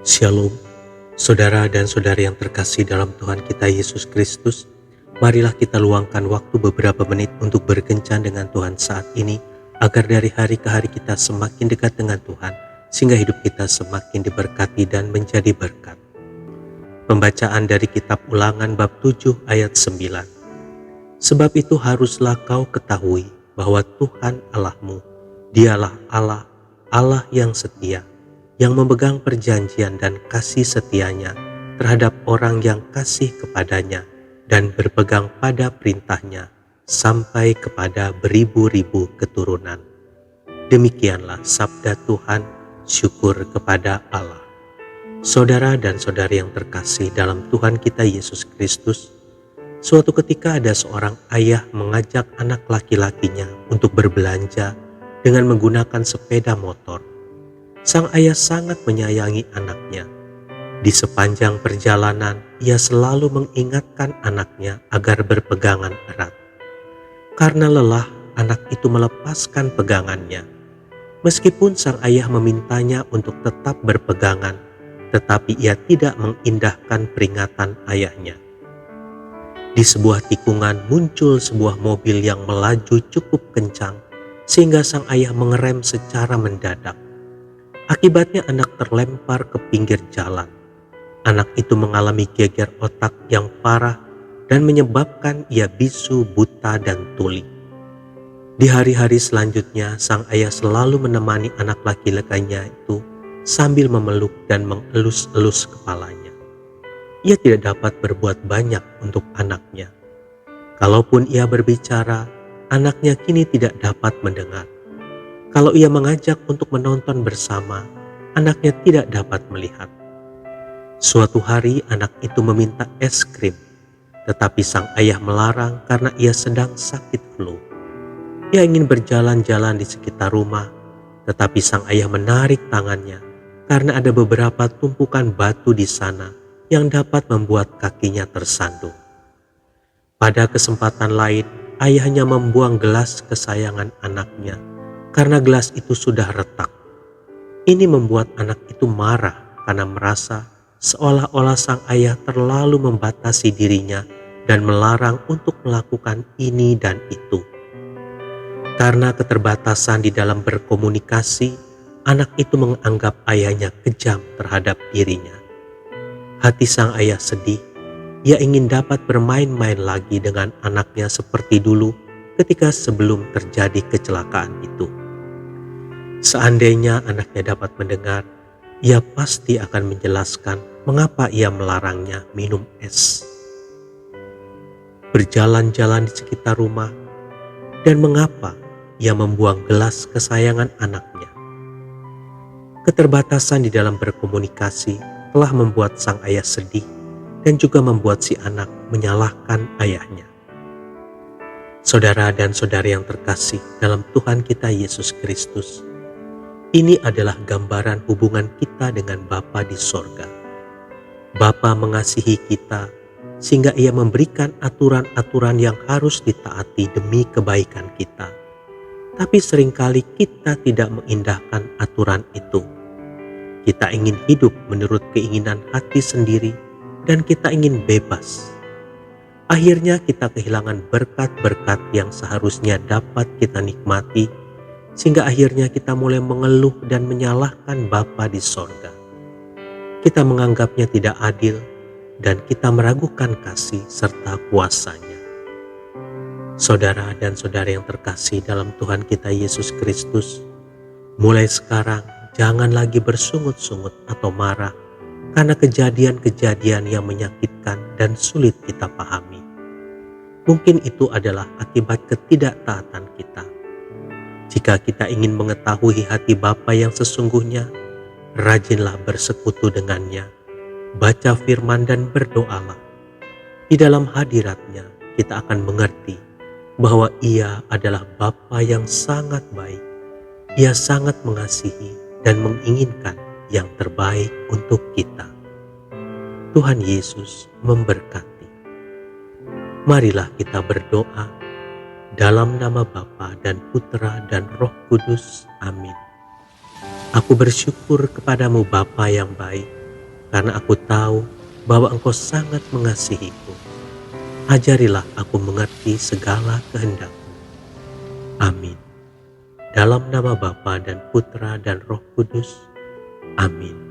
Shalom, saudara dan saudari yang terkasih dalam Tuhan kita Yesus Kristus. Marilah kita luangkan waktu beberapa menit untuk berkencan dengan Tuhan saat ini, agar dari hari ke hari kita semakin dekat dengan Tuhan, sehingga hidup kita semakin diberkati dan menjadi berkat. Pembacaan dari kitab Ulangan bab 7 ayat 9. Sebab itu haruslah kau ketahui bahwa Tuhan Allahmu, Dialah Allah, Allah yang setia, yang memegang perjanjian dan kasih setianya terhadap orang yang kasih kepadanya dan berpegang pada perintahnya sampai kepada beribu-ribu keturunan. Demikianlah sabda Tuhan, syukur kepada Allah. Saudara dan saudari yang terkasih dalam Tuhan kita Yesus Kristus, suatu ketika ada seorang ayah mengajak anak laki-lakinya untuk berbelanja dengan menggunakan sepeda motor. Sang ayah sangat menyayangi anaknya. Di sepanjang perjalanan, ia selalu mengingatkan anaknya agar berpegangan erat. Karena lelah, anak itu melepaskan pegangannya. Meskipun sang ayah memintanya untuk tetap berpegangan, tetapi ia tidak mengindahkan peringatan ayahnya. Di sebuah tikungan muncul sebuah mobil yang melaju cukup kencang, sehingga sang ayah mengerem secara mendadak. Akibatnya anak terlempar ke pinggir jalan. Anak itu mengalami geger otak yang parah dan menyebabkan ia bisu, buta, dan tuli. Di hari-hari selanjutnya, sang ayah selalu menemani anak laki-lakinya itu sambil memeluk dan mengelus-elus kepalanya. Ia tidak dapat berbuat banyak untuk anaknya. Kalaupun ia berbicara, anaknya kini tidak dapat mendengar. Kalau ia mengajak untuk menonton bersama, anaknya tidak dapat melihat. Suatu hari anak itu meminta es krim, tetapi sang ayah melarang karena ia sedang sakit flu. Ia ingin berjalan-jalan di sekitar rumah, tetapi sang ayah menarik tangannya karena ada beberapa tumpukan batu di sana yang dapat membuat kakinya tersandung. Pada kesempatan lain, ayahnya membuang gelas kesayangan anaknya karena gelas itu sudah retak. Ini membuat anak itu marah karena merasa seolah-olah sang ayah terlalu membatasi dirinya dan melarang untuk melakukan ini dan itu. Karena keterbatasan di dalam berkomunikasi, anak itu menganggap ayahnya kejam terhadap dirinya. Hati sang ayah sedih. Ia ingin dapat bermain-main lagi dengan anaknya seperti dulu ketika sebelum terjadi kecelakaan itu. Seandainya anaknya dapat mendengar, ia pasti akan menjelaskan mengapa ia melarangnya minum es, berjalan-jalan di sekitar rumah, dan mengapa ia membuang gelas kesayangan anaknya. Keterbatasan di dalam berkomunikasi telah membuat sang ayah sedih dan juga membuat si anak menyalahkan ayahnya. Saudara dan saudari yang terkasih dalam Tuhan kita Yesus Kristus, ini adalah gambaran hubungan kita dengan Bapa di sorga. Bapa mengasihi kita sehingga ia memberikan aturan-aturan yang harus ditaati demi kebaikan kita. Tapi seringkali kita tidak mengindahkan aturan itu. Kita ingin hidup menurut keinginan hati sendiri dan kita ingin bebas. Akhirnya kita kehilangan berkat-berkat yang seharusnya dapat kita nikmati, sehingga akhirnya kita mulai mengeluh dan menyalahkan Bapa di sorga. Kita menganggapnya tidak adil dan kita meragukan kasih serta kuasa-Nya. Saudara dan saudari yang terkasih dalam Tuhan kita Yesus Kristus, mulai sekarang jangan lagi bersungut-sungut atau marah karena kejadian-kejadian yang menyakitkan dan sulit kita pahami. Mungkin itu adalah akibat ketidaktaatan kita. Jika kita ingin mengetahui hati Bapa yang sesungguhnya, rajinlah bersekutu dengannya, baca firman dan berdoalah. Di dalam hadirat-Nya kita akan mengerti bahwa Ia adalah Bapa yang sangat baik. Ia sangat mengasihi dan menginginkan yang terbaik untuk kita. Tuhan Yesus memberkati. Marilah kita berdoa. Dalam nama Bapa dan Putra dan Roh Kudus. Amin. Aku bersyukur kepadamu Bapa yang baik, karena aku tahu bahwa Engkau sangat mengasihiku. Ajarilah aku mengerti segala kehendak-Mu. Amin. Dalam nama Bapa dan Putra dan Roh Kudus. Amin.